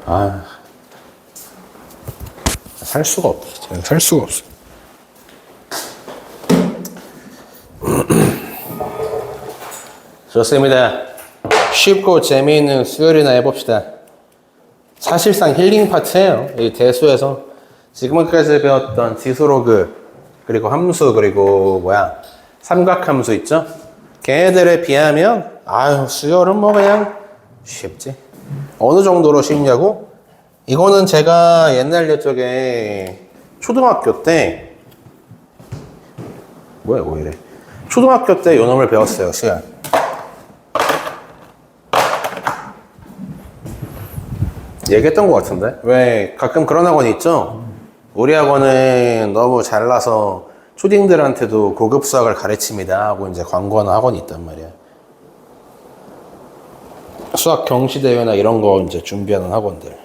아, 살 수가 없어. 제가 살 수가 없어. 좋습니다. 쉽고 재미있는 수요일이나 해봅시다. 사실상 힐링 파트예요. 이 대수에서 지금까지 배웠던 지수로그 그리고 함수 그리고 삼각함수 있죠? 걔네들에 비하면 수열은 뭐 그냥 쉽지. 어느 정도로 쉽냐고? 이거는 제가 옛날 옛적에 초등학교 때 왜 이래? 초등학교 때 요 놈을 배웠어요. 수열. 얘기했던 것 같은데? 왜 가끔 그런 학원 있죠? 우리 학원은 너무 잘나서 초딩들한테도 고급 수학을 가르칩니다 하고 이제 광고하는 학원이 있단 말이야. 수학 경시대회나 이런 거 이제 준비하는 학원들.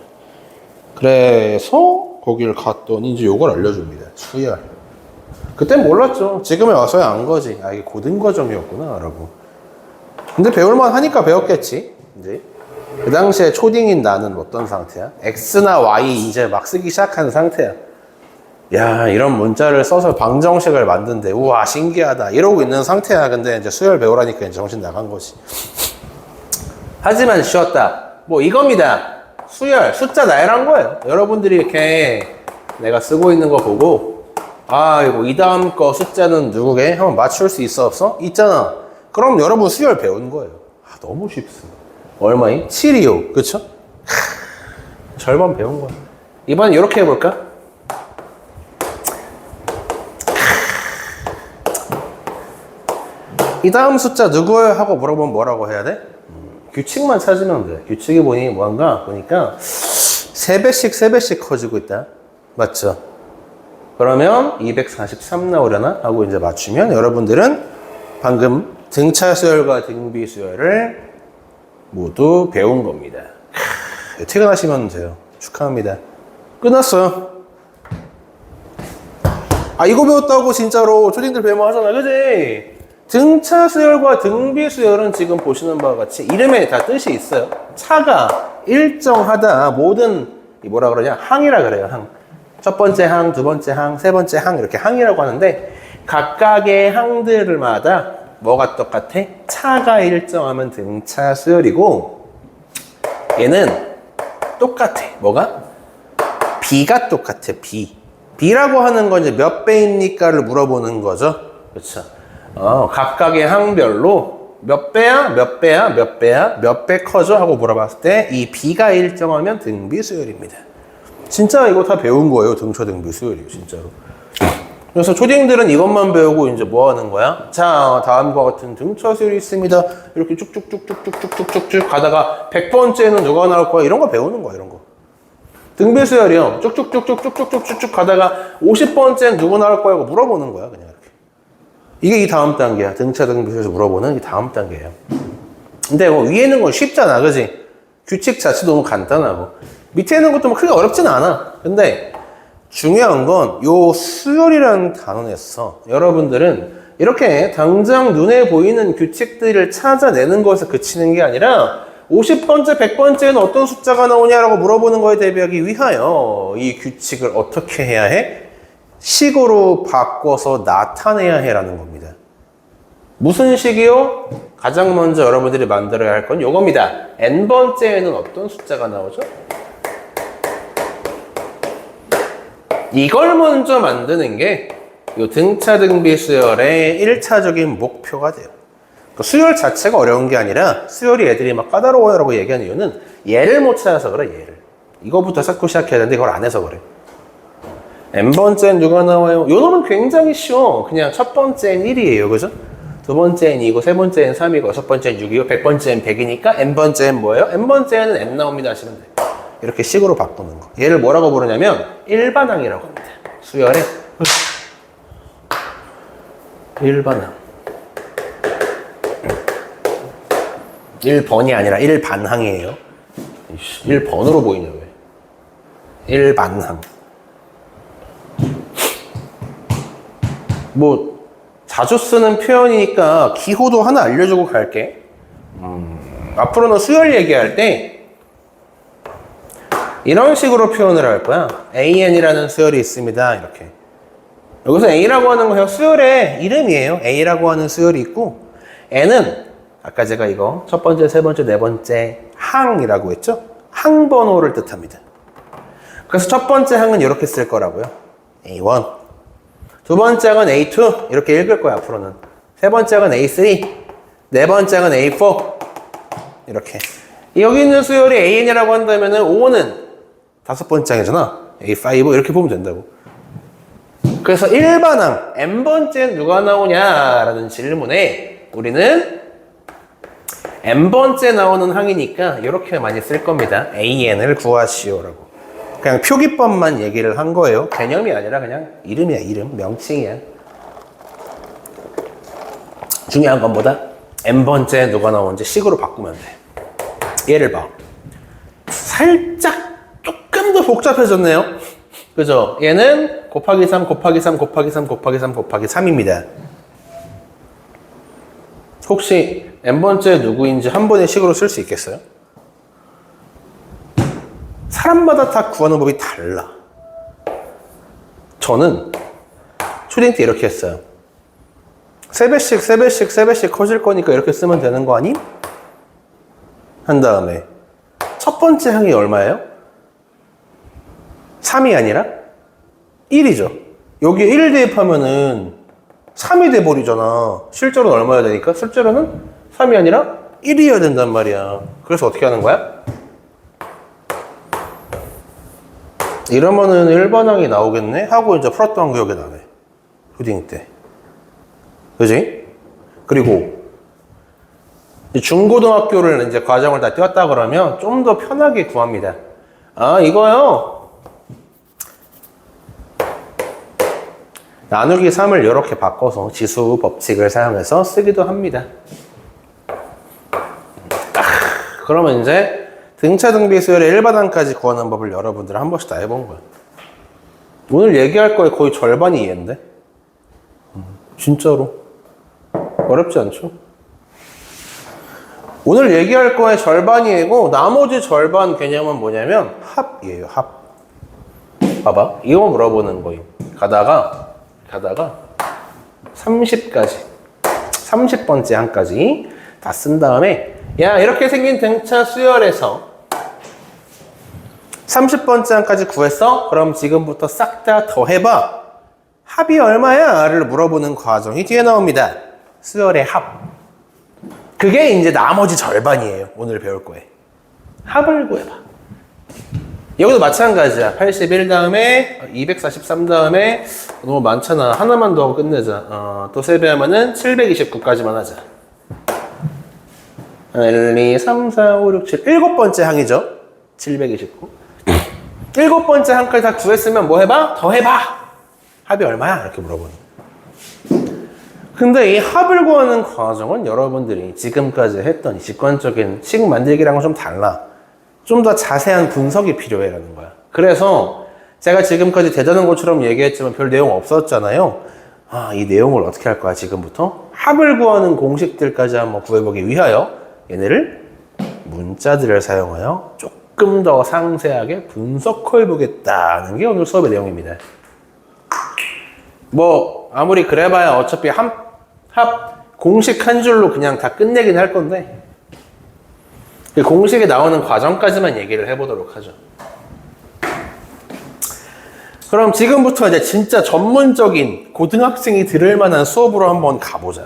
그래서 거길 갔더니 이제 요걸 알려줍니다. 수열. 그땐 몰랐죠. 지금에 와서야 안 거지. 이게 고등과정이었구나 라고. 근데 배울만 하니까 배웠겠지. 이제 그 당시에 초딩인 나는 어떤 상태야? X나 Y 이제 막 쓰기 시작한 상태야. 야, 이런 문자를 써서 방정식을 만든대. 우와, 신기하다. 이러고 있는 상태야. 근데 이제 수열 배우라니까 이제 정신 나간 거지. 하지만 쉬었다. 뭐 이겁니다. 수열, 숫자 나열한 거예요. 여러분들이 이렇게 내가 쓰고 있는 거 보고 이거 이 다음 거 숫자는 누구게? 한번 맞출 수 있어 없어? 있잖아. 그럼 여러분 수열 배운 거예요. 너무 쉽습니다. 얼마임? 725. 그쵸? 절반 배운 거야. 이번엔 이렇게 해볼까? 이 다음 숫자 누구예요? 하고 물어보면 뭐라고 해야 돼? 규칙만 찾으면 돼. 규칙이 뭐한가? 보니까 3배씩 커지고 있다. 맞죠? 그러면 243 나오려나? 하고 이제 맞추면 여러분들은 방금 등차 수열과 등비 수열을 모두 배운 겁니다. 퇴근하시면 돼요. 축하합니다. 끝났어요. 이거 배웠다고 진짜로 초딩들 배우면 하잖아. 그지? 등차 수열과 등비 수열은 지금 보시는 바와 같이 이름에 다 뜻이 있어요. 차가 일정하다. 모든 뭐라 그러냐? 항이라 그래요. 항. 첫 번째 항, 두 번째 항, 세 번째 항 이렇게 항이라고 하는데 각각의 항들마다 뭐가 똑같아? 차가 일정하면 등차 수열이고 얘는 똑같아. 뭐가? 비가 똑같아. 비라고 하는 건 이제 몇 배입니까를 물어보는 거죠. 그렇죠? 각각의 항별로 몇 배야? 몇 배야? 몇 배야? 몇 배 커져? 하고 물어봤을 때 이 비가 일정하면 등비 수열입니다. 진짜 이거 다 배운 거예요. 등차 등비 수열이에요. 진짜로. 그래서 초딩들은 이것만 배우고 이제 뭐 하는 거야? 자, 다음과 같은 등차 수열이 있습니다. 이렇게 쭉쭉쭉쭉쭉쭉쭉쭉 가다가 100번째는 누가 나올 거야? 이런 거 배우는 거야. 이런 거. 등비 수열이요. 쭉쭉쭉쭉쭉쭉쭉쭉 가다가 50번째는 누구 나올 거야? 하고 물어보는 거야. 그냥. 이게 이 다음 단계야. 등차 등비수에서 물어보는 이 다음 단계예요. 근데 뭐 위에 있는 건 쉽잖아. 그지? 규칙 자체도 너무 간단하고. 밑에 있는 것도 뭐 크게 어렵진 않아. 근데 중요한 건 요 수열이라는 단원에서 여러분들은 이렇게 당장 눈에 보이는 규칙들을 찾아내는 것에 그치는 게 아니라 50번째, 100번째는 어떤 숫자가 나오냐라고 물어보는 거에 대비하기 위하여 이 규칙을 어떻게 해야 해? 식으로 바꿔서 나타내야 해라는 겁니다. 무슨 식이요? 가장 먼저 여러분들이 만들어야 할 건 이겁니다. n번째에는 어떤 숫자가 나오죠? 이걸 먼저 만드는 게 이 등차 등비 수열의 1차적인 목표가 돼요. 수열 자체가 어려운 게 아니라 수열이 애들이 막 까다로워요 라고 얘기하는 이유는 얘를 못 찾아서 그래. 얘를. 이거부터 쌓고 시작해야 되는데 이걸 안 해서 그래. n번째는 누가 나와요? 요 놈은 굉장히 쉬워. 그냥 첫 번째는 1이에요. 그죠? 두 번째는 2고, 세 번째는 3이고, 여섯 번째는 6이고, 100번째는 100이니까 n번째는 뭐예요? n번째는 n 나옵니다 하시면 돼요. 이렇게 식으로 바꾸는 거. 얘를 뭐라고 부르냐면 일반항이라고 합니다. 수열의 일반항. 1번이 아니라 1반항이에요. 1번으로 보이냐 왜? 일반항. 뭐 자주 쓰는 표현이니까 기호도 하나 알려주고 갈게. 앞으로는 수열 얘기할 때 이런 식으로 표현을 할 거야. AN이라는 수열이 있습니다. 이렇게. 여기서 A라고 하는 건 수열의 이름이에요. A라고 하는 수열이 있고, N은 아까 제가 이거 첫 번째, 세 번째, 네 번째 항이라고 했죠? 항번호를 뜻합니다. 그래서 첫 번째 항은 이렇게 쓸 거라고요. A1. 두 번째 항은 A2. 이렇게 읽을 거야, 앞으로는. 세 번째 항은 A3. 네 번째 항은 A4. 이렇게. 여기 있는 수열이 AN이라고 한다면 5는 다섯 번째 항이잖아. A5 이렇게 보면 된다고. 그래서 일반항 n번째는 누가 나오냐라는 질문에 우리는 n번째 나오는 항이니까 이렇게 많이 쓸 겁니다. AN을 구하시오라고. 그냥 표기법만 얘기를 한 거예요. 개념이 아니라 그냥 이름이야, 이름. 명칭이야. 중요한 건 뭐다? n번째 누가 나오는지 식으로 바꾸면 돼. 얘를 봐. 살짝 조금 더 복잡해졌네요. 그죠? 얘는 곱하기 3, 곱하기 3, 곱하기 3, 곱하기 3, 곱하기 3입니다. 혹시 n번째 누구인지 한 번의 식으로 쓸 수 있겠어요? 사람마다 다 구하는 법이 달라. 저는 초딩 때 이렇게 했어요. 3배씩, 3배씩, 3배씩 커질 거니까 이렇게 쓰면 되는 거 아님? 한 다음에 첫 번째 항이 얼마예요? 3이 아니라 1이죠. 여기에 1 대입하면은 3이 돼버리잖아. 실제로는 얼마여야 되니까? 실제로는 3이 아니라 1이어야 된단 말이야. 그래서 어떻게 하는 거야? 이러면은 일반항이 나오겠네? 하고 이제 풀었던 기억이 나네. 초딩 때. 그지? 그리고 중고등학교를 이제 과정을 다 띄웠다 그러면 좀 더 편하게 구합니다. 아, 이거요. 나누기 3을 이렇게 바꿔서 지수 법칙을 사용해서 쓰기도 합니다. 그러면 이제 등차 등비 수열의 일반항까지 구하는 법을 여러분들 한 번씩 다 해본 거야. 오늘 얘기할 거에 거의 절반이 이해인데? 진짜로. 어렵지 않죠? 오늘 얘기할 거의 절반이 이고 나머지 절반 개념은 뭐냐면 합이에요. 합. 봐봐. 이거 물어보는 거예요. 가다가 30까지 30번째 항까지 다 쓴 다음에 야, 이렇게 생긴 등차 수열에서 30번째 항까지 구했어? 그럼 지금부터 싹 다 더해봐. 합이 얼마야? 를 물어보는 과정이 뒤에 나옵니다. 수열의 합. 그게 이제 나머지 절반이에요. 오늘 배울 거에. 합을 구해봐. 여기도 마찬가지야. 81 다음에 243 다음에 너무 많잖아. 하나만 더 하고 끝내자. 또 세배하면은 729까지만 하자. 1, 2, 3, 4, 5, 6, 7 일곱 번째 항이죠. 729. 일곱 번째 항까지 다 구했으면 뭐 해봐? 더 해봐. 합이 얼마야? 이렇게 물어보는. 근데 이 합을 구하는 과정은 여러분들이 지금까지 했던 직관적인 식 만들기랑은 좀 달라. 좀 더 자세한 분석이 필요해라는 거야. 그래서 제가 지금까지 대단한 것처럼 얘기했지만 별 내용 없었잖아요. 아, 이 내용을 어떻게 할 거야, 지금부터? 합을 구하는 공식들까지 한번 구해보기 위하여 얘네를 문자들을 사용하여 조금 더 상세하게 분석해보겠다는 게 오늘 수업의 내용입니다. 뭐 아무리 그래봐야 어차피 합 공식 한 줄로 그냥 다 끝내긴 할 건데 그 공식에 나오는 과정까지만 얘기를 해보도록 하죠. 그럼 지금부터 이제 진짜 전문적인 고등학생이 들을 만한 수업으로 한번 가보자.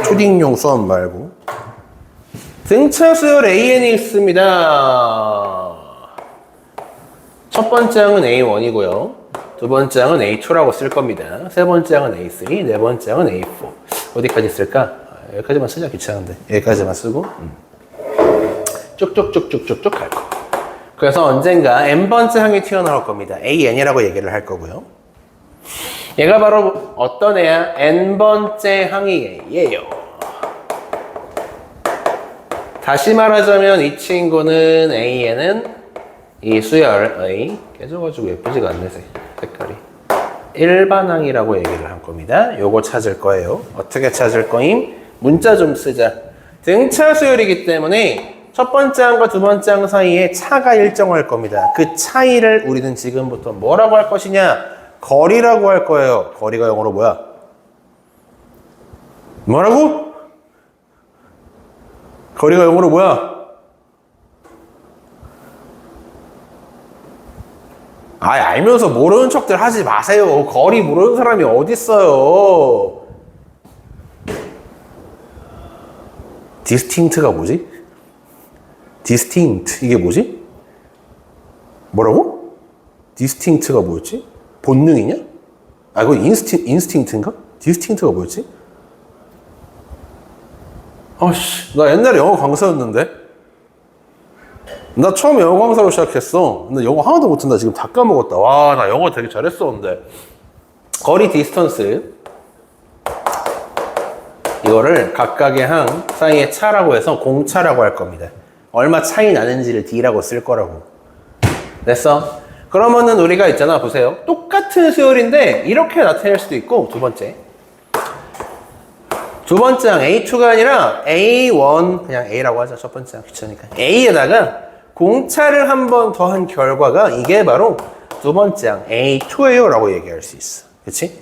초딩용 수업 말고. 등차 수열 AN이 있습니다. 첫 번째 항은 A1이고요. 두 번째 항은 A2라고 쓸 겁니다. 세 번째 항은 A3, 네 번째 항은 A4. 어디까지 쓸까? 여기까지만 쓰자. 귀찮은데. 여기까지만 쓰고 쭉쭉쭉쭉쭉쭉 갈 거. 그래서 언젠가 n번째 항이 튀어나올 겁니다. AN이라고 얘기를 할 거고요. 얘가 바로 어떤 애야? n번째 항이에요. 다시 말하자면 이 친구는 AN은 이 수열의 깨져가지고 예쁘지가 않네 색깔이 일반항이라고 얘기를 할 겁니다. 요거 찾을 거예요. 어떻게 찾을 거임? 문자 좀 쓰자. 등차 수열이기 때문에 첫 번째 항과 두 번째 항 사이에 차가 일정할 겁니다. 그 차이를 우리는 지금부터 뭐라고 할 것이냐? 거리라고 할 거예요. 거리가 영어로 뭐야? 뭐라고? 거리가 영어로 뭐야? 알면서 모르는 척들 하지 마세요. 거리 모르는 사람이 어딨어요. 디스팅트가 뭐지? 디스팅트 이게 뭐지? 뭐라고? 디스팅트가 뭐였지? 본능이냐? 이거 인스팅트인가? 디스팅트가 뭐였지? 나 옛날에 영어 강사였는데? 나 처음에 영어 강사로 시작했어. 근데 영어 하나도 못한다. 지금 다 까먹었다. 와, 나 영어 되게 잘했었는데. 거리 디스턴스. 이거를 각각의 항 사이의 차라고 해서 공차라고 할 겁니다. 얼마 차이 나는지를 D라고 쓸 거라고. 됐어? 그러면은 우리가 있잖아. 보세요. 똑같은 수열인데 이렇게 나타낼 수도 있고, 두 번째 항 A2가 아니라 A1, 그냥 A라고 하자. 첫 번째 항 귀찮으니까. A에다가 공차를 한 번 더 한 결과가 이게 바로 두 번째 항 A2예요 라고 얘기할 수 있어. 그치?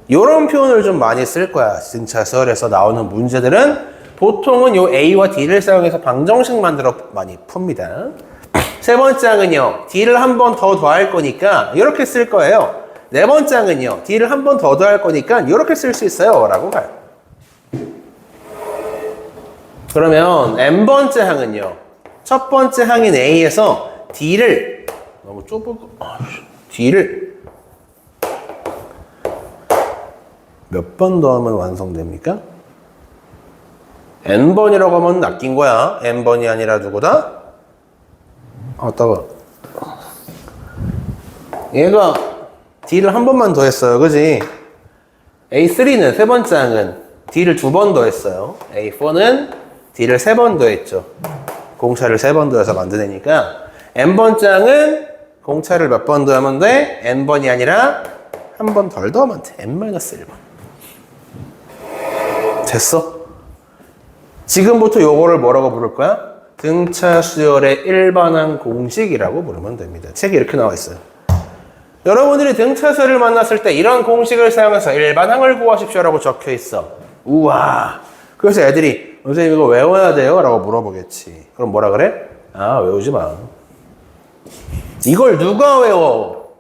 이런 표현을 좀 많이 쓸 거야. 등차수열에서 나오는 문제들은 보통은 요 A와 D를 사용해서 방정식 만들어 많이 풉니다. 세 번째 항은요, D를 한 번 더 더할 거니까 이렇게 쓸 거예요. 네 번째 항은요, D를 한 번 더 더할 거니까 이렇게 쓸 수 있어요 라고 가요. 그러면 N번째 항은요, 첫 번째 항인 A에서 D를 너무 좁고 D를 몇 번 더하면 완성됩니까? N번이라고 하면 낚인 거야. N번이 아니라 누구다? 얘가 D를 한 번만 더 했어요. 그지? A3는 세 번째 항은 D를 두 번 더 했어요. A4는 D를 세 번 더 했죠. 공차를 세 번 더해서 만드니까 N번째 항은 공차를 몇 번 더하면 돼? N번이 아니라 한 번 덜 더하면 돼. N-1번. 됐어? 지금부터 요거를 뭐라고 부를 거야? 등차 수열의 일반항 공식이라고 부르면 됩니다. 책에 이렇게 나와 있어요. 여러분들이 등차 수열을 만났을 때 이런 공식을 사용해서 일반항을 구하십시오라고 적혀 있어. 우와. 그래서 애들이 선생님 이거 외워야 돼요? 라고 물어보겠지. 그럼 뭐라 그래? 외우지 마. 이걸 누가 외워?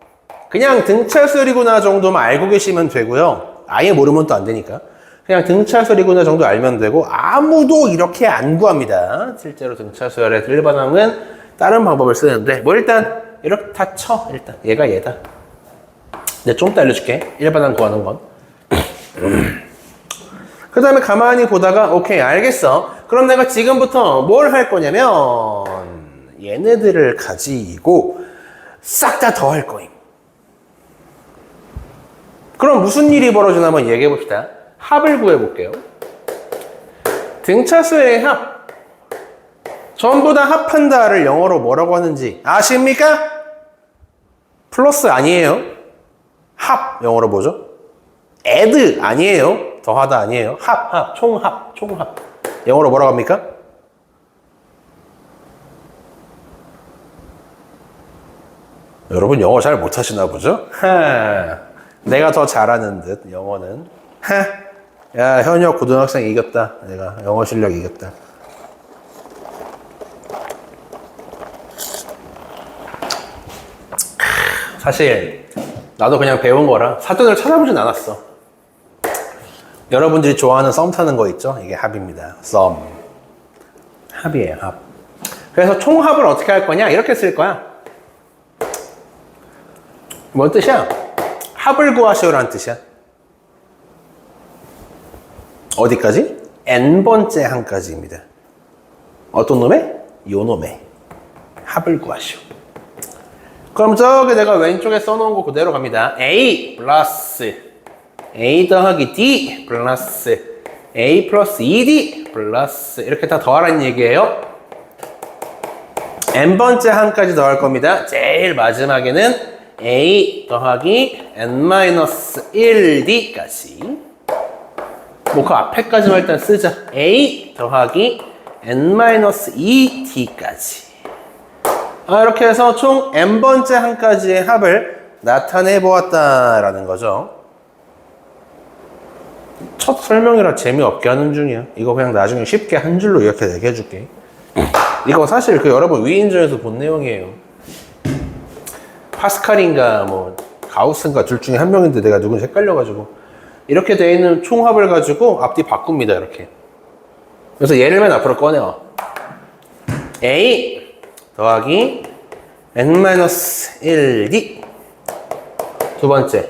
그냥 등차 수열이구나 정도만 알고 계시면 되고요. 아예 모르면 또 안 되니까. 그냥 등차수열이구나 정도 알면 되고 아무도 이렇게 안 구합니다. 실제로 등차수열의 일반항은 다른 방법을 쓰는데 일단 이렇게 다 쳐. 일단 얘가 얘다. 내가 좀 이따 알려줄게. 일반항 구하는 건. 그 다음에 가만히 보다가 오케이 알겠어. 그럼 내가 지금부터 뭘 할 거냐면 얘네들을 가지고 싹 다 더 할 거임. 그럼 무슨 일이 벌어지나 한번 얘기해 봅시다. 합을 구해볼게요. 등차수의 합. 전부 다 합한다를 영어로 뭐라고 하는지 아십니까? 플러스 아니에요. 합 영어로 뭐죠? add 아니에요. 더하다 아니에요. 합, 총합. 영어로 뭐라고 합니까? 여러분 영어 잘 못하시나 보죠? 내가 더 잘하는 듯 영어는. 야, 현역 고등학생 이겼다. 내가 영어 실력 이겼다. 사실 나도 그냥 배운 거라 사전을 찾아보진 않았어. 여러분들이 좋아하는 썸 타는 거 있죠? 이게 합입니다. 썸. 합이에요, 합. 그래서 총합을 어떻게 할 거냐? 이렇게 쓸 거야. 뭔 뜻이야? 합을 구하시오라는 뜻이야. 어디까지? N번째 항까지입니다. 어떤 놈의? 요 놈의 합을 구하시오. 그럼 저기 내가 왼쪽에 써놓은 거 그대로 갑니다. A 플러스 A 더하기 D 플러스 A 플러스 2D 플러스 이렇게 다 더하라는 얘기예요. N번째 항까지 더할 겁니다. 제일 마지막에는 A 더하기 N-1D까지 뭐 그 앞에까지만 일단 쓰자. A 더하기 n-2t까지. 이렇게 해서 총 n번째 항까지의 합을 나타내 보았다라는 거죠. 첫 설명이라 재미없게 하는 중이야. 이거 그냥 나중에 쉽게 한 줄로 이렇게 얘기해 줄게. 이거 사실 여러분 위인전에서 본 내용이에요. 파스칼인가 뭐 가우스인가 둘 중에 한 명인데 내가 누군지 헷갈려가지고 이렇게 돼 있는 총합을 가지고 앞뒤 바꿉니다. 이렇게. 그래서 얘를 맨 앞으로 꺼내와. A 더하기 n-1d. 두 번째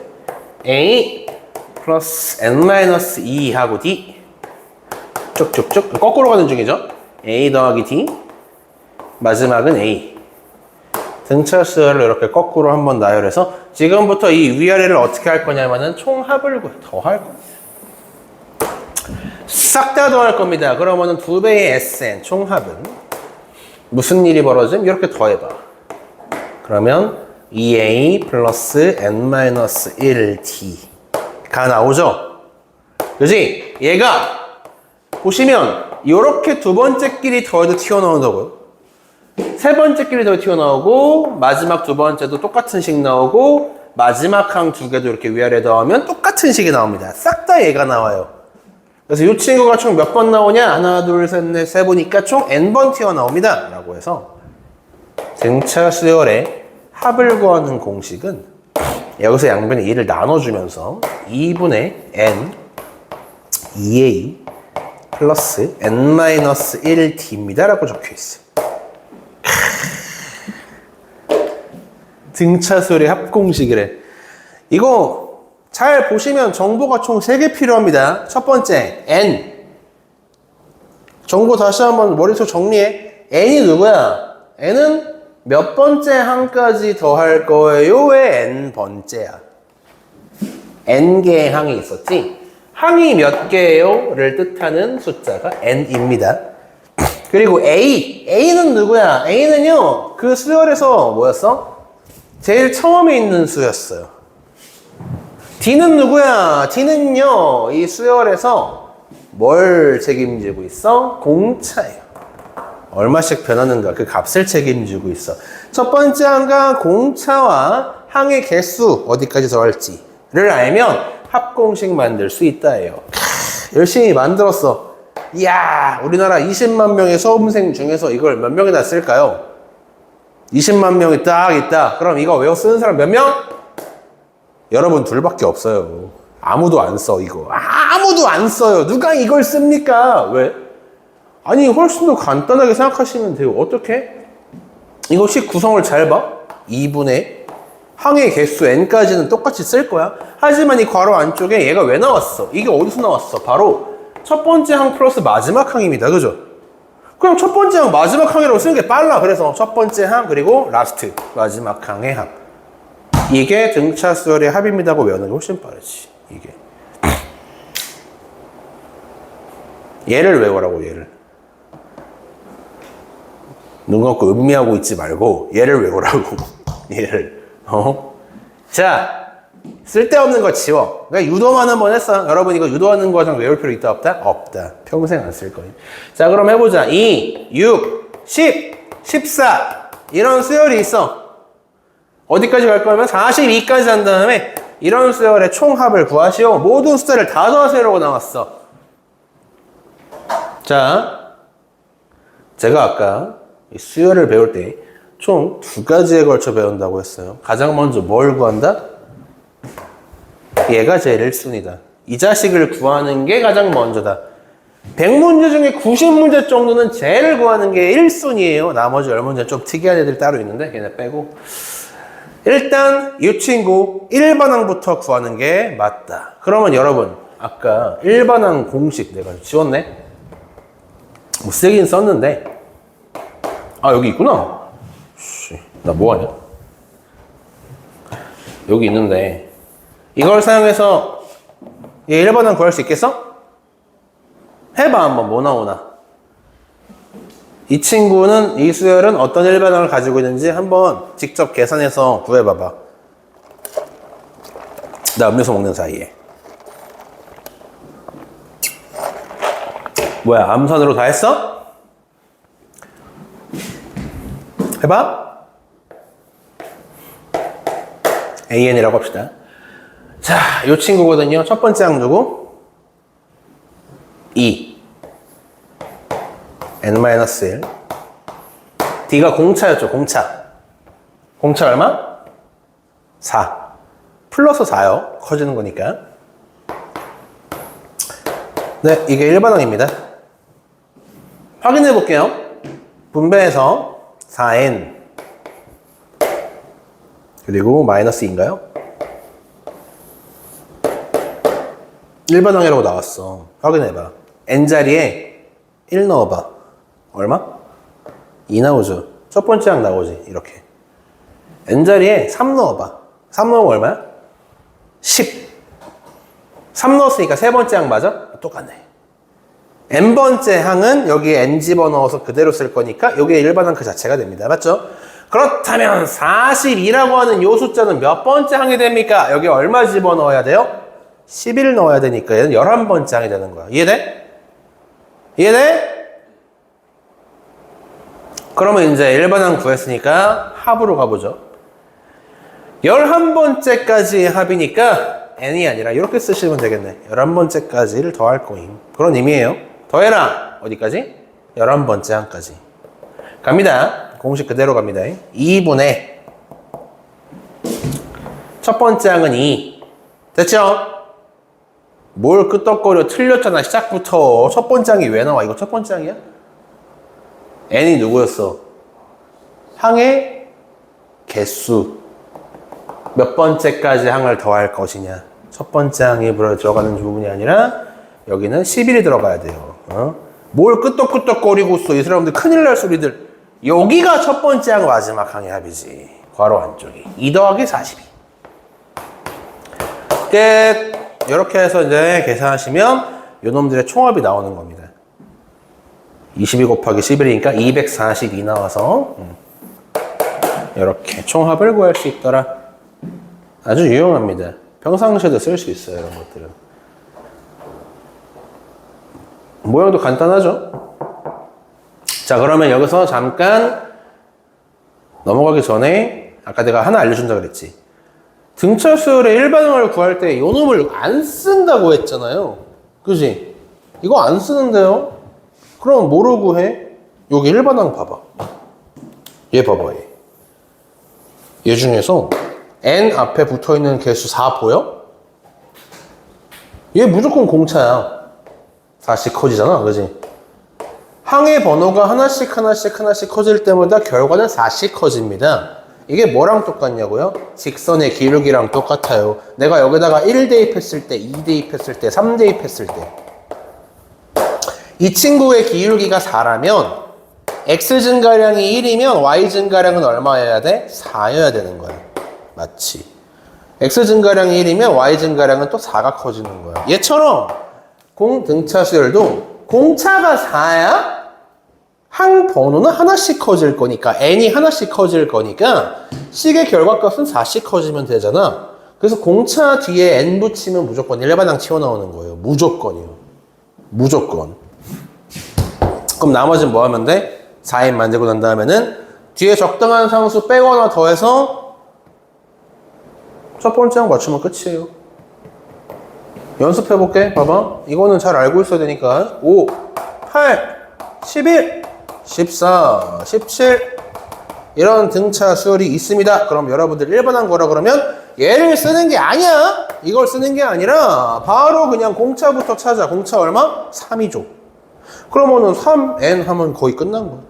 A 플러스 n-2 하고 d. 쭉쭉쭉 거꾸로 가는 중이죠. A 더하기 d. 마지막은 A. 등차 수열을 이렇게 거꾸로 한번 나열해서 지금부터 이 위아래를 어떻게 할 거냐면은 총합을 더할 겁니다. 싹 다 더할 겁니다. 그러면은 2배의 Sn 총합은 무슨 일이 벌어짐? 이렇게 더해봐. 그러면 2A 플러스 n-1t가 나오죠? 그지? 얘가 보시면 이렇게 두 번째끼리 더해도 튀어나온다고요. 세 번째끼리 더해 튀어나오고 마지막 두 번째도 똑같은 식 나오고 마지막 항 두 개도 이렇게 위아래 더하면 똑같은 식이 나옵니다. 싹 다 얘가 나와요. 그래서 이 친구가 총 몇 번 나오냐? 하나, 둘, 셋, 넷, 세 보니까 총 n번 튀어나옵니다. 라고 해서 등차 수열의 합을 구하는 공식은 여기서 양변에 2를 나눠주면서 2분의 n 2a 플러스 n-1t입니다. 라고 적혀있어요. 등차 수열의 합공식이래. 이거 잘 보시면 정보가 총 3개 필요합니다. 첫 번째 n. 정보 다시 한번 머릿속 정리해. n이 누구야? n은 몇 번째 항까지 더할 거예요? 왜 n번째야? n개의 항이 있었지? 항이 몇 개예요? 를 뜻하는 숫자가 n입니다. 그리고 A는 누구야? A는요, 그 수열에서 뭐였어? 제일 처음에 있는 수였어요. D는 누구야? D는요, 이 수열에서 뭘 책임지고 있어? 공차예요. 얼마씩 변하는가 그 값을 책임지고 있어. 첫 번째 항과 공차와 항의 개수 어디까지 더할지를 알면 합공식 만들 수 있다예요. 열심히 만들었어. 이야, 우리나라 20만 명의 수험생 중에서 이걸 몇 명이나 쓸까요? 20만 명이 딱 있다. 그럼 이거 외워 쓰는 사람 몇 명? 여러분 둘밖에 없어요. 아무도 안 써, 이거. 아무도 안 써요. 누가 이걸 씁니까? 왜? 아니, 훨씬 더 간단하게 생각하시면 돼요. 어떻게? 이거 식 구성을 잘 봐. 2분의 항의 개수 n까지는 똑같이 쓸 거야. 하지만 이 괄호 안쪽에 얘가 왜 나왔어? 이게 어디서 나왔어? 바로 첫 번째 항 플러스 마지막 항입니다. 그죠? 그럼 첫 번째 항 마지막 항이라고 쓰는 게 빨라. 그래서 첫 번째 항 그리고 라스트 마지막 항의 합. 이게 등차 수열의 합입니다 하고 외우는 게 훨씬 빠르지. 이게. 얘를 외우라고, 얘를. 눈 감고 음미하고 있지 말고 얘를 외우라고. 얘를. 자, 쓸데없는 거 지워. 그러니까 유도만 한번 했어. 여러분 이거 유도하는 거 좀 외울 필요 있다 없다? 없다. 평생 안 쓸 거예요. 자, 그럼 해보자. 2, 6, 10, 14 이런 수열이 있어. 어디까지 갈 거냐면 42까지 한 다음에 이런 수열의 총합을 구하시오. 모든 숫자를 다 더하세요라고 나왔어. 자, 제가 아까 이 수열을 배울 때 총 2가지에 걸쳐 배운다고 했어요. 가장 먼저 뭘 구한다? 얘가 제일 1순위다. 이 자식을 구하는 게 가장 먼저다. 100문제 중에 90문제 정도는 쟤를 구하는 게 1순위예요. 나머지 10문제 좀 특이한 애들 따로 있는데 걔네 빼고. 일단 이 친구 1반항부터 구하는 게 맞다. 그러면 여러분 아까 1반항 공식 내가 지웠네? 뭐 쓰긴 썼는데 여기 있구나. 나 뭐하냐? 여기 있는데 이걸 사용해서 얘 1반항 구할 수 있겠어? 해봐 한번. 뭐 나오나? 이 친구는, 이 수열은 어떤 1반항을 가지고 있는지 한번 직접 계산해서 구해봐봐. 나 음료수 먹는 사이에. 뭐야, 암산으로 다 했어? 해봐. AN이라고 합시다. 자, 요 친구거든요. 첫 번째 항 누구? 2. N-1. D가 공차였죠, 공차. 공차 얼마? 4. 플러스 4요. 커지는 거니까. 네, 이게 일반항입니다. 확인해 볼게요. 분배해서 4N. 그리고 마이너스 2인가요? 일반항이라고 나왔어. 확인해봐. N자리에 1 넣어봐. 얼마? 2 나오죠. 첫 번째 항 나오지. 이렇게. N자리에 3 넣어봐. 3 넣으면 얼마야? 10. 3 넣었으니까 세 번째 항 맞아? 똑같네. N번째 항은 여기에 N 집어넣어서 그대로 쓸 거니까 여기에 일반항 그 자체가 됩니다. 맞죠? 그렇다면 42라고 하는 요 숫자는 몇 번째 항이 됩니까? 여기 얼마 집어넣어야 돼요? 11 넣어야 되니까 얘는 11번째 항이 되는 거야. 이해돼? 이해돼? 그러면 이제 일반항 구했으니까 합으로 가보죠. 11번째까지의 합이니까 n이 아니라 이렇게 쓰시면 되겠네. 11번째까지를 더할 거임. 그런 의미예요. 더해라. 어디까지? 11번째 항까지. 갑니다. 공식 그대로 갑니다. 2분의 첫 번째 항은 2. 됐죠? 뭘 끄떡거려. 틀렸잖아. 시작부터. 첫 번째 항이 왜 나와? 이거 첫 번째 항이야? n이 누구였어? 항의 개수. 몇 번째까지 항을 더할 것이냐. 첫 번째 항이 들어가는 부분이 아니라 여기는 11이 들어가야 돼요. 뭘 끄떡끄떡거리고 있어. 이 사람들 큰일 날 소리들. 여기가 첫 번째 항 마지막 항의 합이지. 괄호 안쪽이. 2 더하기 42. 끝. 이렇게 해서 이제 계산하시면 요놈들의 총합이 나오는 겁니다. 22 곱하기 11이니까 242 나와서 이렇게 총합을 구할 수 있더라. 아주 유용합니다. 평상시에도 쓸 수 있어요. 이런 것들은. 모양도 간단하죠? 자, 그러면 여기서 잠깐 넘어가기 전에 아까 내가 하나 알려준다 그랬지. 등차 수열의 일반항을 구할 때 요놈을 안 쓴다고 했잖아요. 그지? 이거 안 쓰는데요? 그럼 뭐로 구해? 여기 일반항 봐봐. 얘 봐봐, 얘. 얘 중에서 n 앞에 붙어있는 개수 4 보여? 얘 무조건 공차야. 4씩 커지잖아, 그지? 항의 번호가 하나씩 커질 때마다 결과는 4씩 커집니다. 이게 뭐랑 똑같냐고요? 직선의 기울기랑 똑같아요. 내가 여기다가 1 대입했을 때, 2 대입했을 때, 3 대입했을 때 이 친구의 기울기가 4라면 x 증가량이 1이면 y 증가량은 얼마여야 돼? 4여야 되는 거야. 맞지? x 증가량이 1이면 y 증가량은 또 4가 커지는 거야. 얘처럼 공등차 수열도 공차가 4야? 항 번호는 하나씩 커질 거니까 n이 하나씩 커질 거니까 식의 결과값은 4씩 커지면 되잖아. 그래서 공차 뒤에 n 붙이면 무조건 일반항 튀어나오는 거예요. 무조건이요. 무조건. 그럼 나머지는 뭐 하면 돼? 4n 만들고 난 다음에는 뒤에 적당한 상수 빼거나 더해서 첫 번째 항 맞추면 끝이에요. 연습해볼게. 봐봐. 이거는 잘 알고 있어야 되니까. 5, 8, 11, 14, 17 이런 등차 수열이 있습니다. 그럼 여러분들 일반항 거라 그러면 얘를 쓰는 게 아니야. 이걸 쓰는 게 아니라 바로 그냥 공차부터 찾아. 공차 얼마? 3이죠. 그러면은 3n 하면 거의 끝난 거야.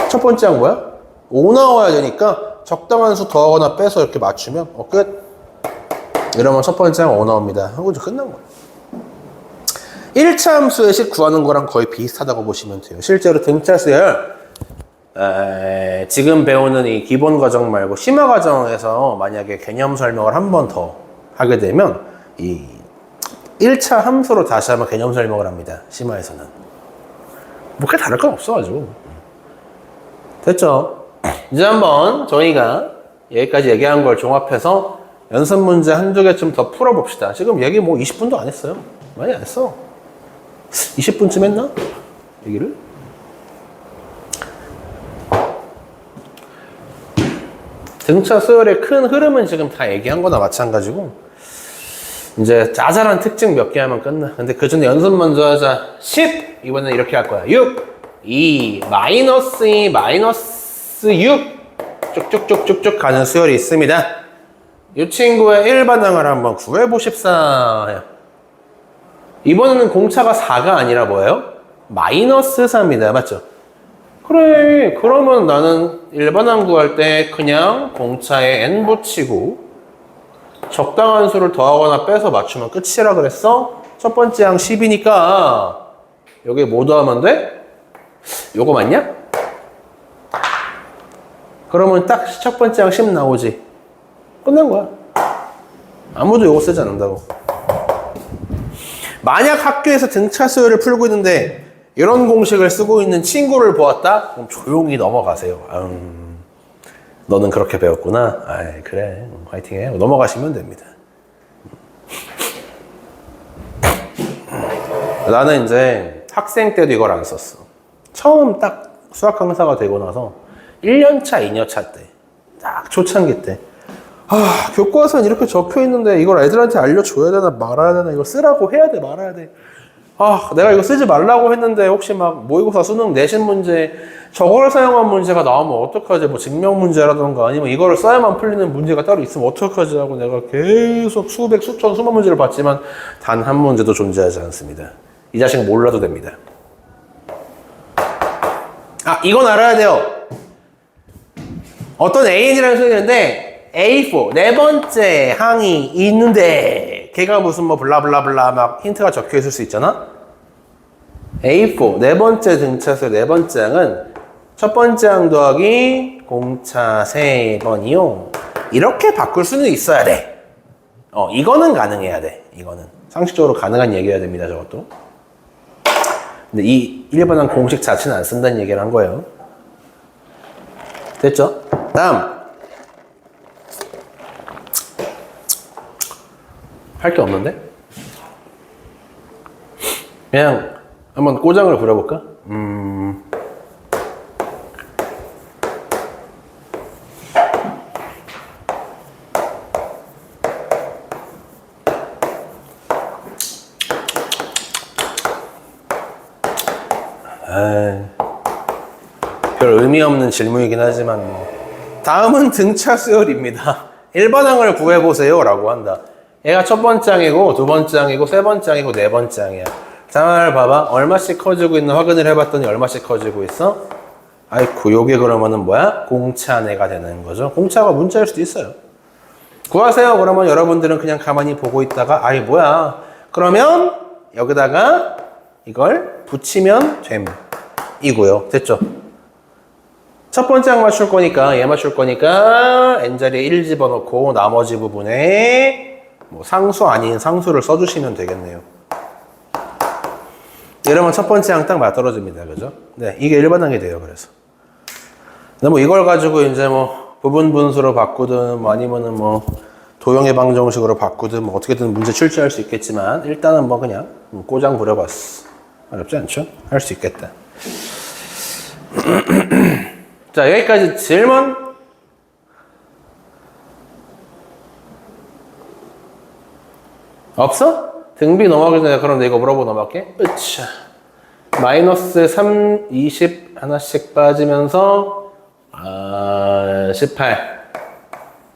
첫 번째 항 뭐야? 5 나와야 되니까 적당한 수 더하거나 빼서 이렇게 맞추면 끝. 이러면 첫 번째 항 5 나옵니다. 하고 이제 끝난 거야. 1차 함수의 식 구하는 거랑 거의 비슷하다고 보시면 돼요. 실제로 등차 수열 지금 배우는 이 기본 과정 말고 심화 과정에서 만약에 개념 설명을 한 번 더 하게 되면 이 1차 함수로 다시 한번 개념 설명을 합니다. 심화에서는. 뭐 크게 다를 건 없어가지고. 됐죠? 이제 한번 저희가 여기까지 얘기한 걸 종합해서 연습 문제 한두 개 좀 더 풀어봅시다. 지금 얘기 뭐 20분도 안 했어요. 많이 안 했어. 20분쯤 했나? 얘기를? 등차 수열의 큰 흐름은 지금 다 얘기한 거나 마찬가지고, 이제 자잘한 특징 몇 개 하면 끝나. 근데 그 전에 연습 먼저 하자. 10! 이번엔 이렇게 할 거야. 6, 2, 마이너스 2, 마이너스 6. 쭉쭉쭉쭉쭉 가는 수열이 있습니다. 이 친구의 1반항을 한번 구해보십사. 이번에는 공차가 4가 아니라 뭐예요? 마이너스 4입니다. 맞죠? 그래, 그러면 나는 1반항 구할 때 그냥 공차에 n 붙이고 적당한 수를 더하거나 빼서 맞추면 끝이라 그랬어? 첫 번째 항 10이니까 여기 뭐 더하면 돼? 요거 맞냐? 그러면 딱 첫 번째 항 10 나오지. 끝난 거야. 아무도 요거 쓰지 않는다고. 만약 학교에서 등차 수열을 풀고 있는데 이런 공식을 쓰고 있는 친구를 보았다? 그럼 조용히 넘어가세요. 너는 그렇게 배웠구나. 아이, 그래. 화이팅 해. 넘어가시면 됩니다. 나는 이제 학생 때도 이걸 안 썼어. 처음 딱 수학 강사가 되고 나서 1년차, 2년차 때, 딱 초창기 때, 교과서는 이렇게 적혀 있는데 이걸 애들한테 알려줘야 되나 말아야 되나, 이거 쓰라고 해야 돼 말아야 돼. 내가 이거 쓰지 말라고 했는데 혹시 막 모의고사 수능 내신 문제 저걸 사용한 문제가 나오면 어떡하지? 뭐 증명 문제라던가 아니면 이거를 써야만 풀리는 문제가 따로 있으면 어떡하지? 하고 내가 계속 수백, 수천, 수만 문제를 봤지만 단 한 문제도 존재하지 않습니다. 이 자식 몰라도 됩니다. 이건 알아야 돼요. 어떤 A이라는 소리가 있는데 A4 네 번째 항이 있는데 걔가 무슨 뭐 블라블라블라 막 힌트가 적혀 있을 수 있잖아. A4 네 번째 등차수 네 번째 항은 첫 번째 항 더하기 공차 3번이요. 이렇게 바꿀 수는 있어야 돼. 이거는 가능해야 돼. 이거는 상식적으로 가능한 얘기여야 됩니다. 저것도. 근데 이 1번항 공식 자체는 안 쓴다는 얘기를 한 거예요. 됐죠? 다음 할 게 없는데? 그냥 한번 꼬장을 부려볼까? 별 의미 없는 질문이긴 하지만 다음은 등차 수열입니다. 1반항을 구해보세요 라고 한다. 얘가 첫 번째 항이고 두 번째 항이고 세 번째 항이고 네 번째 항이야. 잘 봐봐. 얼마씩 커지고 있나 확인을 해봤더니 얼마씩 커지고 있어? 아이쿠, 요게 그러면은 뭐야? 공차내가 되는 거죠. 공차가 문자일 수도 있어요. 구하세요. 그러면 여러분들은 그냥 가만히 보고 있다가 뭐야? 그러면 여기다가 이걸 붙이면 됨. 이고요. 됐죠? 첫 번째 항 맞출 거니까, 얘 맞출 거니까 n자리에 1 집어넣고 나머지 부분에 뭐 상수 아닌 상수를 써주시면 되겠네요. 이러면 첫 번째 항 딱 맞떨어집니다. 그죠? 네, 이게 일반항이 돼요. 그래서. 근데 뭐 이걸 가지고 이제 뭐 부분 분수로 바꾸든 뭐 아니면은 뭐 도형의 방정식으로 바꾸든 뭐 어떻게든 문제 출제할 수 있겠지만 일단은 뭐 그냥 꼬장 부려봤어. 어렵지 않죠? 할 수 있겠다. 자, 여기까지 질문. 없어? 등비 넘어가기 전에 그럼 내가 물어보고 넘어갈게. 으차. 마이너스 3, 20 하나씩 빠지면서 18.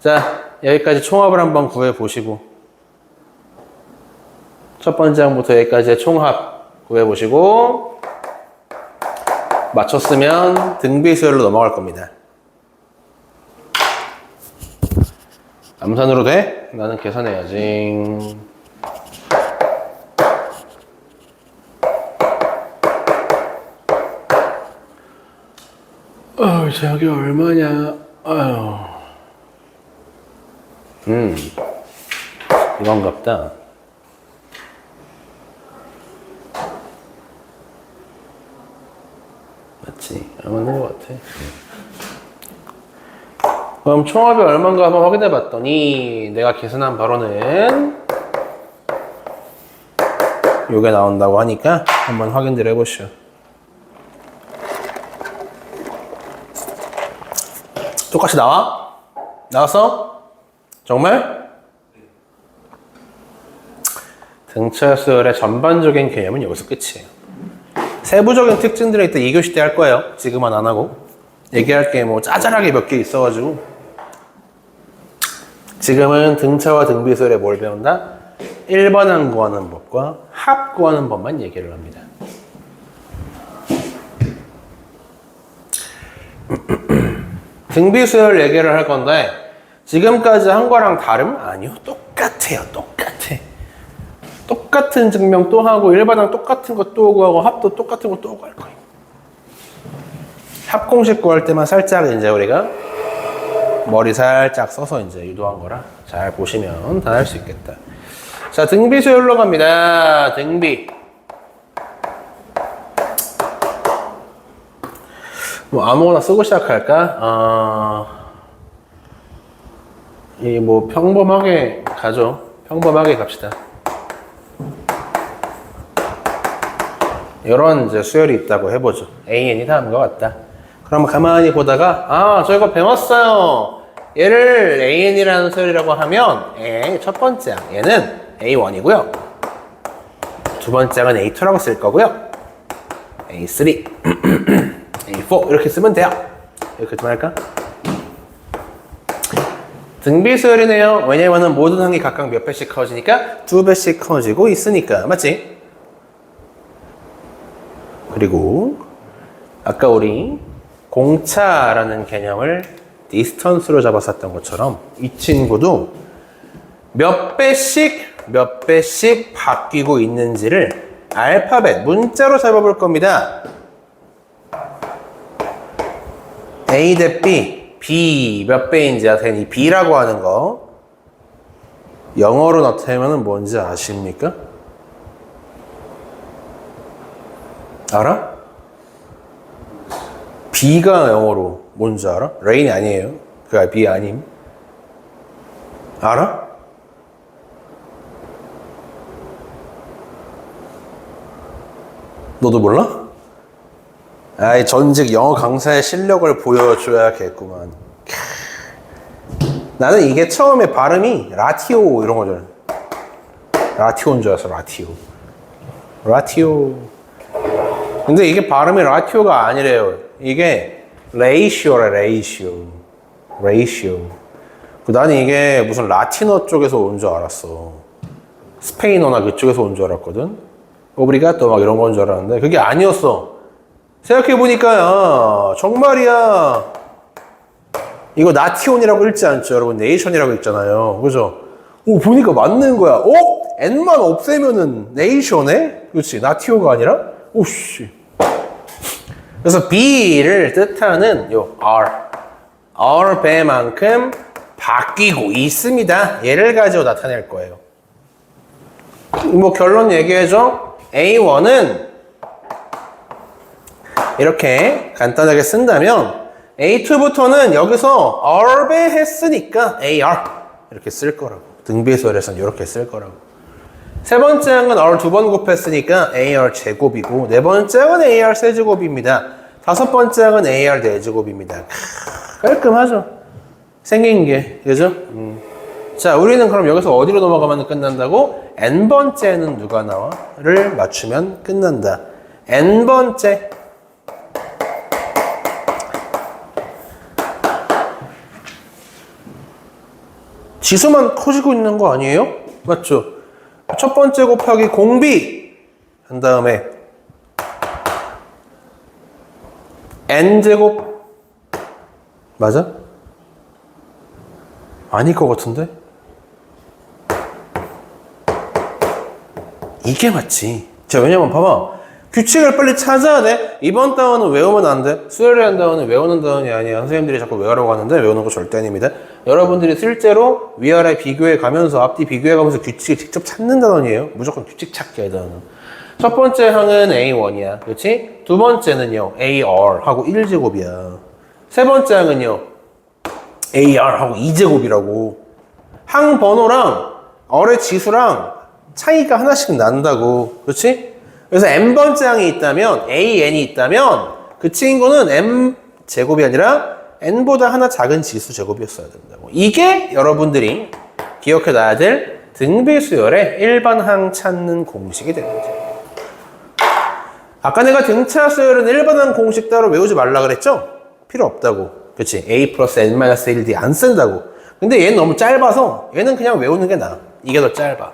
자, 여기까지 총합을 한번 구해보시고 첫 번째 항부터 여기까지의 총합 구해보시고 맞췄으면 등비 수열로 넘어갈 겁니다. 암산으로 돼? 나는 계산해야지. 저기 얼마냐? 이건갑다. 맞지? 얼마나 것 같아. 그럼 총합이 얼마인가 한번 확인해 봤더니 내가 계산한 바로는 요게 나온다고 하니까 한번 확인을 해보시오. 똑같이 나와? 나왔어? 정말? 등차 수열의 전반적인 개념은 여기서 끝이에요. 세부적인 특징들은 이따 2교시 때 할 거예요. 지금은 안 하고. 얘기할 게 뭐 짜잘하게 몇 개 있어가지고. 지금은 등차와 등비수열에 뭘 배운다? 일반항 구하는 법과 합 구하는 법만 얘기를 합니다. 등비수열 얘기를 할 건데 지금까지 한 거랑 다름? 아니요. 똑같아요. 똑같아. 똑같은 증명 또 하고 일반항 똑같은 거 또 구하고 합도 똑같은 거 또 구할 거예요. 합 공식 구할 때만 살짝 이제 우리가 머리 살짝 써서 이제 유도한 거라 잘 보시면 다 할 수 있겠다. 자, 등비수열로 갑니다. 등비. 뭐 아무거나 쓰고 시작할까? 이 뭐 평범하게 가죠. 평범하게 갑시다. 이런 이제 수열이 있다고 해보죠. AN이 다음과 같다. 그럼 가만히 보다가 저거 배웠어요. 얘를 AN이라는 수열이라고 하면 첫 번째 얘는 A1이고요. 두 번째 항은 A2라고 쓸 거고요. A3, A4 이렇게 쓰면 돼요. 이렇게 좀 할까? 등비수열이네요. 왜냐면은 모든 항이 각각 몇 배씩 커지니까 2배씩 커지고 있으니까. 맞지? 그리고 아까 우리 공차라는 개념을 디스턴스로 잡았었던 것처럼 이 친구도 몇 배씩 바뀌고 있는지를 알파벳, 문자로 잡아볼 겁니다. A 대 B, B 몇 배인지 아세요? 이 B라고 하는 거 영어로 나타내면 뭔지 아십니까? 알아? B가 영어로 뭔지 알아? 레인이 아니에요. 그가 B 아님. 알아? 너도 몰라? 아이, 전직 영어 강사의 실력을 보여줘야겠구만. 나는 이게 처음에 발음이 라티오 이런 거잖아. 라티오인 줄 알았어, 라티오. 라티오. 근데 이게 발음이 라티오가 아니래요. 이게 레이시오래, 레이시오. 레이시오. 나는 이게 무슨 라틴어 쪽에서 온 줄 알았어. 스페인어나 그쪽에서 온 줄 알았거든. 오브리가또 막 이런 건 줄 알았는데 그게 아니었어. 생각해보니까 정말이야. 이거 나티온이라고 읽지 않죠? 여러분 네이션이라고 읽잖아요. 그죠? 보니까 맞는 거야. N만 없애면은 네이션에? 그렇지. 나티오가 아니라? 오씨. 그래서 B를 뜻하는 요 R 배만큼 바뀌고 있습니다. 얘를 가지고 나타낼 거예요. 뭐 결론 얘기해줘. A1은 이렇게 간단하게 쓴다면 A2부터는 여기서 R배 했으니까 AR 이렇게 쓸 거라고. 등비수열에서는 이렇게 쓸 거라고. 세 번째 항은 R 두 번 곱했으니까 AR 제곱이고 네 번째 항은 AR 세제곱입니다. 다섯 번째 항은 AR 네제곱입니다. 깔끔하죠? 생긴 게. 그죠? 자, 우리는 그럼 여기서 어디로 넘어가면 끝난다고? N번째는 누가 나와? 를 맞추면 끝난다. N번째. 지수만 커지고 있는 거 아니에요? 맞죠? 첫 번째 곱하기 공비 한 다음에 N제곱 맞아? 아닐 것 같은데? 이게 맞지. 자, 왜냐면 봐봐. 규칙을 빨리 찾아야 돼. 이번 단원은 외우면 안 돼. 수요일에 한 단원은 외우는 단원이 아니야. 선생님들이 자꾸 외우라고 하는데 외우는 거 절대 아닙니다. 여러분들이 실제로 위아래 비교해 가면서 앞뒤 비교해 가면서 규칙을 직접 찾는 단원이에요. 무조건 규칙 찾기 의 단원. 첫 번째 항은 A1이야. 그렇지? 두 번째는요. AR 하고 1제곱이야. 세 번째 항은요. AR 하고 2제곱이라고. 항 번호랑 R의 지수랑 차이가 하나씩 난다고. 그렇지? 그래서 N번째 항이 있다면, AN이 있다면, 그 친구는 M 제곱이 아니라 n보다 하나 작은 지수 제곱이었어야 된다고. 이게 여러분들이 기억해놔야 될 등비수열의 일반항 찾는 공식이 되는 거죠. 아까 내가 등차 수열은 일반항 공식 따로 외우지 말라 그랬죠? 필요 없다고. 그치? a 플러스 n-1d 안 쓴다고. 근데 얘는 너무 짧아서 얘는 그냥 외우는 게 나아. 이게 더 짧아.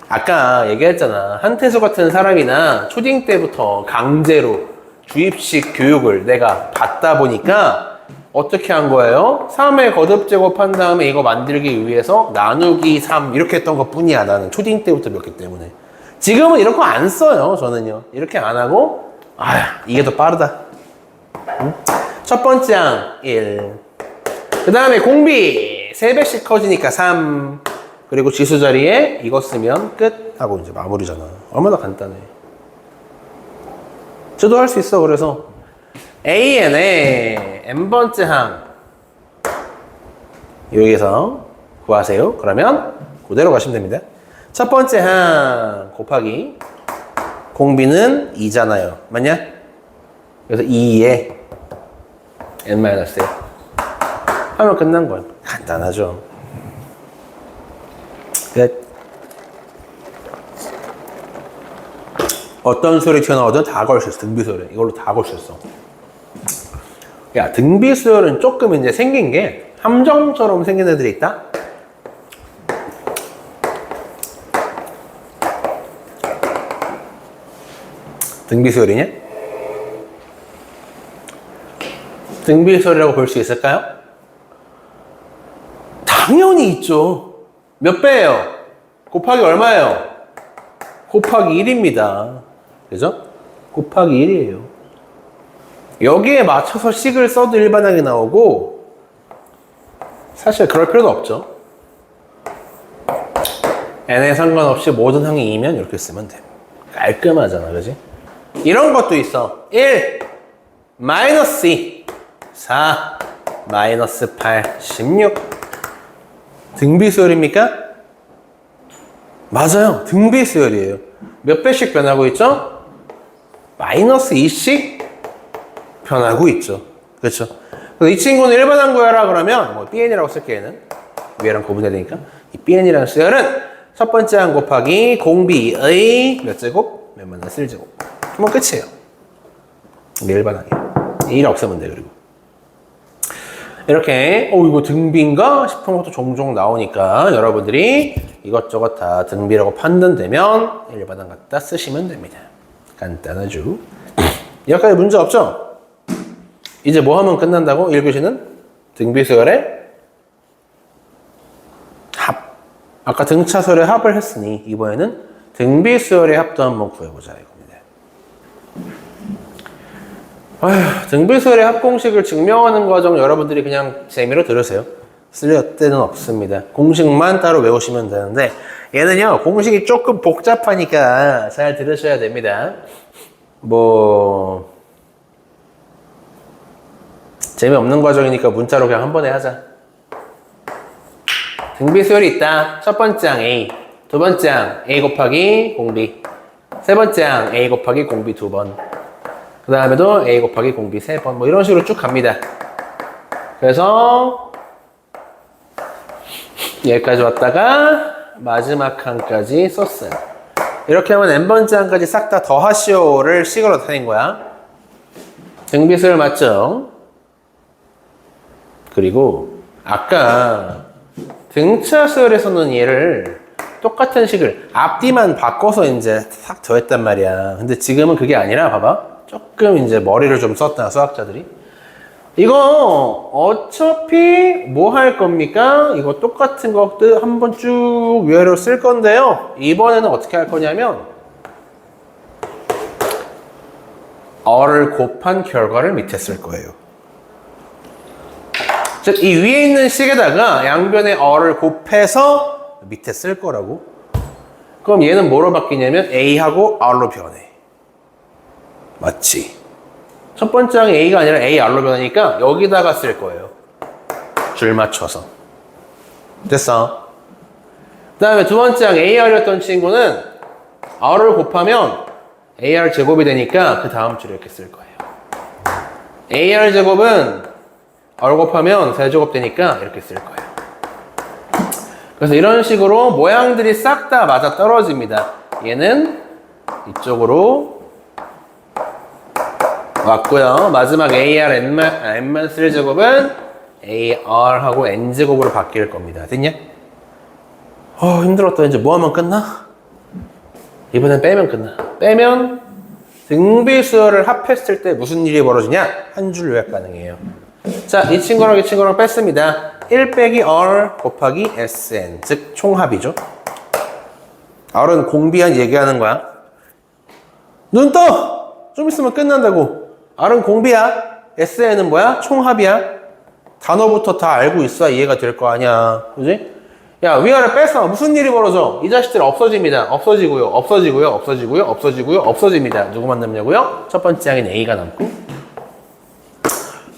아까 얘기했잖아. 한태수 같은 사람이나 초딩 때부터 강제로 주입식 교육을 내가 받다 보니까 어떻게 한 거예요? 3의 거듭 제곱한 다음에 이거 만들기 위해서 나누기 3 이렇게 했던 것 뿐이야. 나는 초딩 때부터 배웠기 때문에. 지금은 이런 거 안 써요. 저는요. 이렇게 안 하고 이게 더 빠르다. 응? 첫 번째 항 1. 그 다음에 공비 3배씩 커지니까 3. 그리고 지수 자리에 이거 쓰면 끝 하고 이제 마무리잖아. 얼마나 간단해. 저도 할 수 있어. 그래서 AN의 n번째 항 여기서 구하세요. 그러면 그대로 가시면 됩니다. 첫 번째 항 곱하기 공비는 2잖아요. 맞냐? 그래서 2에 n-1 하면 끝난 거야. 간단하죠. 끝. 어떤 수열이 튀어나오든 다 걸 수 있어. 등비수열은 이걸로 다 걸 수 있어. 야, 등비수열은 조금 이제 생긴 게 함정처럼 생긴 애들이 있다. 등비수열이냐? 등비수열이라고 볼 수 있을까요? 당연히 있죠. 몇 배예요? 곱하기 얼마예요? 곱하기 1입니다. 그죠? 곱하기 1이에요. 여기에 맞춰서 식을 써도 일반항이 나오고 사실 그럴 필요도 없죠. n에 상관없이 모든 항이 2면 이렇게 쓰면 돼. 깔끔하잖아. 그지? 이런 것도 있어. 1 마이너스 2 4 마이너스 8 16 등비수열입니까? 맞아요. 등비수열이에요. 몇 배씩 변하고 있죠? 마이너스 2씩 변하고 있죠. 그렇죠? 그래서 이 친구는 일반항 구하라 그러면 뭐 bn이라고 쓸게. 얘는 위에랑 구분해야 되니까 이 bn이라는 수열은 첫 번째 항 곱하기 공비의 몇 제곱? 몇-1 제곱. 그러면 끝이에요. 이게 일반항이에요. 1 없으면 돼. 그리고 이렇게 이거 등비인가 싶은 것도 종종 나오니까 여러분들이 이것저것 다 등비라고 판단되면 일반항 갖다 쓰시면 됩니다. 간단하죠. 여기까지 문제 없죠? 이제 뭐 하면 끝난다고? 1교시는 등비수열의 합. 아까 등차수열의 합을 했으니 이번에는 등비수열의 합도 한번 구해보자 이겁니다. 등비수열의 합공식을 증명하는 과정 여러분들이 그냥 재미로 들으세요. 쓸 데는 없습니다. 공식만 따로 외우시면 되는데 얘는요 공식이 조금 복잡하니까 잘 들으셔야 됩니다. 뭐 재미없는 과정이니까 문자로 그냥 한 번에 하자. 등비수열이 있다. 첫 번째 항 A, 두 번째 항 A 곱하기 공비, 세 번째 항 A 곱하기 공비 2번, 그 다음에도 A 곱하기 공비 3번 뭐 이런 식으로 쭉 갑니다. 그래서 여기까지 왔다가 마지막 항까지 썼어요. 이렇게 하면 n번째 항까지 싹 다 더하시오를 식으로 나타낸 거야. 등비수열 맞죠? 그리고 아까 등차수열에서는 얘를 똑같은 식을 앞뒤만 바꿔서 이제 싹 더했단 말이야. 근데 지금은 그게 아니라 봐봐. 조금 이제 머리를 좀 썼다 수학자들이. 이거 어차피 뭐 할 겁니까? 이거 똑같은 것들 한번 쭉 위로 쓸 건데요. 이번에는 어떻게 할 거냐면 어를 곱한 결과를 밑에 쓸 거예요. 즉, 이 위에 있는 식에다가 양변의 어를 곱해서 밑에 쓸 거라고. 그럼 얘는 뭐로 바뀌냐면 A하고 R로 변해. 맞지? 첫 번째 항이 A가 아니라 AR로 변하니까 여기다가 쓸 거예요. 줄 맞춰서. 됐어? 그 다음에 두 번째 항 AR이었던 친구는 R을 곱하면 AR 제곱이 되니까 그 다음 줄에 이렇게 쓸 거예요. AR 제곱은 R 곱하면 세제곱 되니까 이렇게 쓸 거예요. 그래서 이런 식으로 모양들이 싹 다 맞아 떨어집니다. 얘는 이쪽으로 왔고요. 마지막 AR N-3제곱은 AR하고 N제곱으로 바뀔 겁니다. 됐냐? 힘들었다. 이제 뭐 하면 끝나? 이번엔 빼면 끝나. 빼면 등비수열을 합했을 때 무슨 일이 벌어지냐? 한 줄 요약 가능해요. 자, 이 친구랑 이 친구랑 뺐습니다. 1 빼기 R 곱하기 SN, 즉 총합이죠. R은 공비한 얘기하는 거야. 눈 떠! 좀 있으면 끝난다고. R은 공비야. SN은 뭐야? 총합이야. 단어부터 다 알고 있어야 이해가 될 거 아니야. 그지? 야, 위아래 뺐어. 무슨 일이 벌어져? 이 자식들 없어집니다. 없어지고요. 없어지고요. 없어지고요. 없어지고요. 없어집니다. 누구만 남냐고요? 첫 번째 항인 A가 남고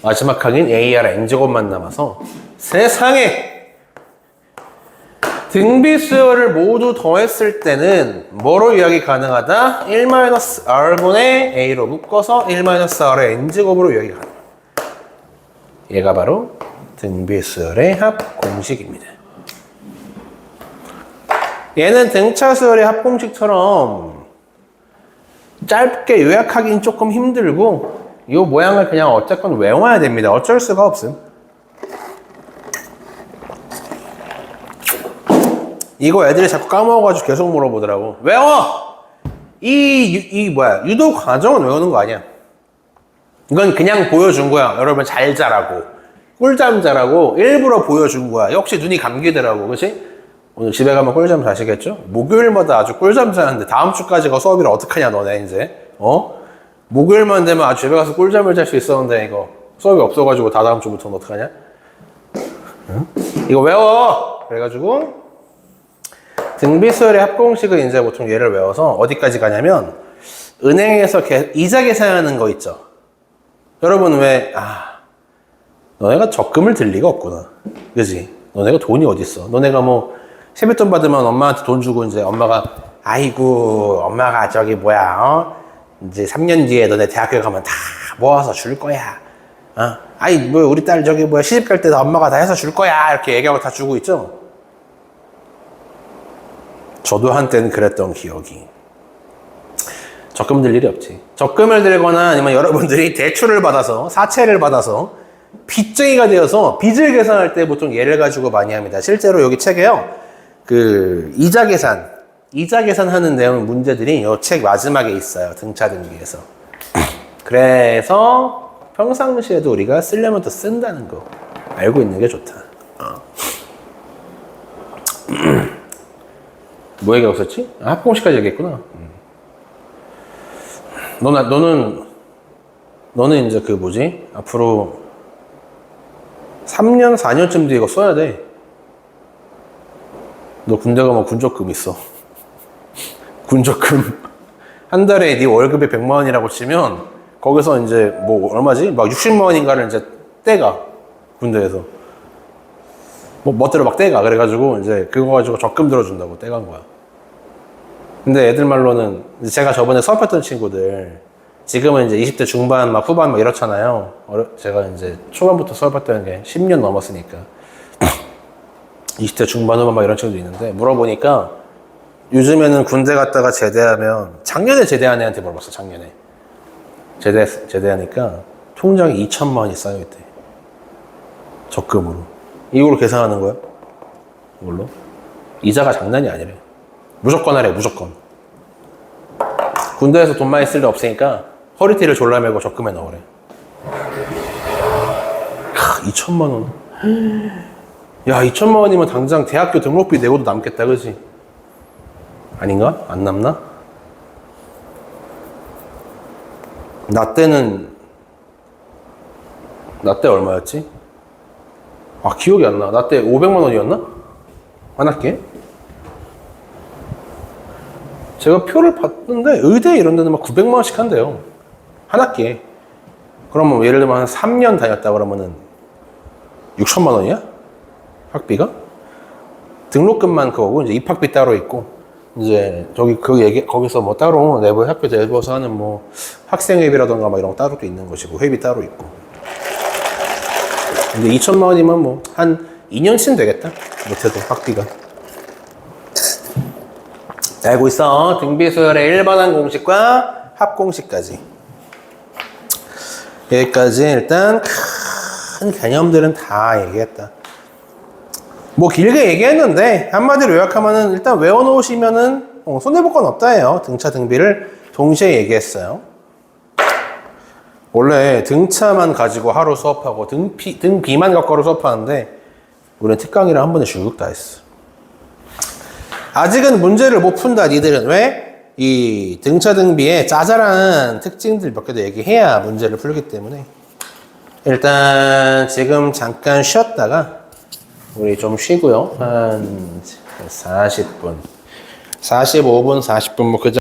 마지막 항인 AR N제곱만 남아서 세상에 등비수열을 모두 더했을 때는 뭐로 요약이 가능하다? 1-R분의 A로 묶어서 1-R의 N제곱으로 요약이 가능합니다. 얘가 바로 등비수열의 합 공식입니다. 얘는 등차수열의 합 공식처럼 짧게 요약하기는 조금 힘들고 이 모양을 그냥 어쨌건 외워야 됩니다. 어쩔 수가 없음. 이거 애들이 자꾸 까먹어가지고 계속 물어보더라고. 외워! 유도 과정은 외우는 거 아니야. 이건 그냥 보여준 거야. 여러분 잘 자라고. 꿀잠 자라고 일부러 보여준 거야. 역시 눈이 감기더라고. 그치? 오늘 집에 가면 꿀잠 자시겠죠? 목요일마다 아주 꿀잠 자는데 다음 주까지가 수업이라 어떡하냐 너네 이제. 목요일만 되면 아주 집에 가서 꿀잠을 잘 수 있었는데 이거 수업이 없어가지고 다다음 주부터는 어떡하냐? 응? 이거 외워! 그래가지고 등비수열의 합공식을 이제 보통 얘를 외워서 어디까지 가냐면 은행에서 이자 계산하는 거 있죠? 여러분 왜 너네가 적금을 들 리가 없구나. 그지? 너네가 돈이 어딨어? 너네가 뭐 세뱃돈 받으면 엄마한테 돈 주고 이제 엄마가 아이고 엄마가 저기 이제 3년 뒤에 너네 대학교 가면 다 모아서 줄 거야. 아이 뭐 우리 딸 저기 시집 갈 때도 엄마가 다 해서 줄 거야. 이렇게 얘기하고 다 주고 있죠. 저도 한때는 그랬던 기억이. 적금 들 일이 없지. 적금을 들거나 아니면 여러분들이 대출을 받아서 사채를 받아서 빚쟁이가 되어서 빚을 계산할 때 보통 얘를 가지고 많이 합니다. 실제로 여기 책에요. 이자 계산하는 내용 문제들이 이 책 마지막에 있어요. 등차 등비에서. 그래서 평상시에도 우리가 쓰려면 더 쓴다는 거 알고 있는 게 좋다. 뭐 얘기하고 있었지? 합공식까지 얘기했구나. 너는 이제 앞으로 3년, 4년쯤 뒤에 이거 써야 돼. 너 군대 가면 군적금 있어. 군적금. 한 달에 네 월급이 100만 원이라고 치면, 거기서 이제 얼마지? 막 60만 원인가를 이제 떼가. 군대에서. 멋대로 막 떼가. 그래가지고 이제 그거 가지고 적금 들어준다고 떼간 거야. 근데 애들 말로는 제가 저번에 수업했던 친구들, 지금은 이제 20대 중반, 후반 이렇잖아요. 제가 이제 초반부터 수업했던 게 10년 넘었으니까. 20대 중반, 후반 이런 친구도 있는데, 물어보니까 요즘에는 군대 갔다가 제대하면, 작년에 제대한 애한테 물어봤어, 작년에. 제대하니까 통장에 2천만 원이 쌓여있대. 적금으로. 이걸로 계산하는 거야? 이걸로? 이자가 장난이 아니래. 무조건 하래, 무조건. 군대에서 돈 많이 쓸 일 없으니까 허리띠를 졸라매고 적금에 넣으래. 2천만 원. 야, 2천만 원이면 당장 대학교 등록비 내고도 남겠다, 그지? 아닌가? 안 남나? 나 때 얼마였지? 기억이 안 나. 나 때 500만 원이었나? 한 학기에? 제가 표를 봤는데 의대 이런 데는 막 900만 원씩 한대요. 한 학기에. 그러면 예를 들면 한 3년 다녔다 그러면은 6천만 원이야? 학비가? 등록금만 그거고 이제 입학비 따로 있고 이제 거기서 따로 학교 내부에서 하는 학생회비라던가 이런 거 따로 또 있는 것이고 회비 따로 있고. 이제 2천만 원이면 뭐 한 2년치는 되겠다. 못해도 학비가. 알고 있어. 등비수열의 일반항 공식과 합공식까지. 여기까지 일단 큰 개념들은 다 얘기했다. 뭐 길게 얘기했는데 한마디로 요약하면은 일단 외워놓으시면은 손해볼 건 없다예요. 등차 등비를 동시에 얘기했어요. 원래 등차만 가지고 하루 수업하고 등비만 갖고 하루 수업하는데 우리는 특강이랑 한 번에 쭉 다 했어. 아직은 문제를 못 푼다 니들은. 왜? 이 등차 등비의 짜잘한 특징들 몇 개 더 얘기해야 문제를 풀기 때문에 일단 지금 잠깐 쉬었다가 우리 좀 쉬고요. 한 40분 45분 40분 뭐 그저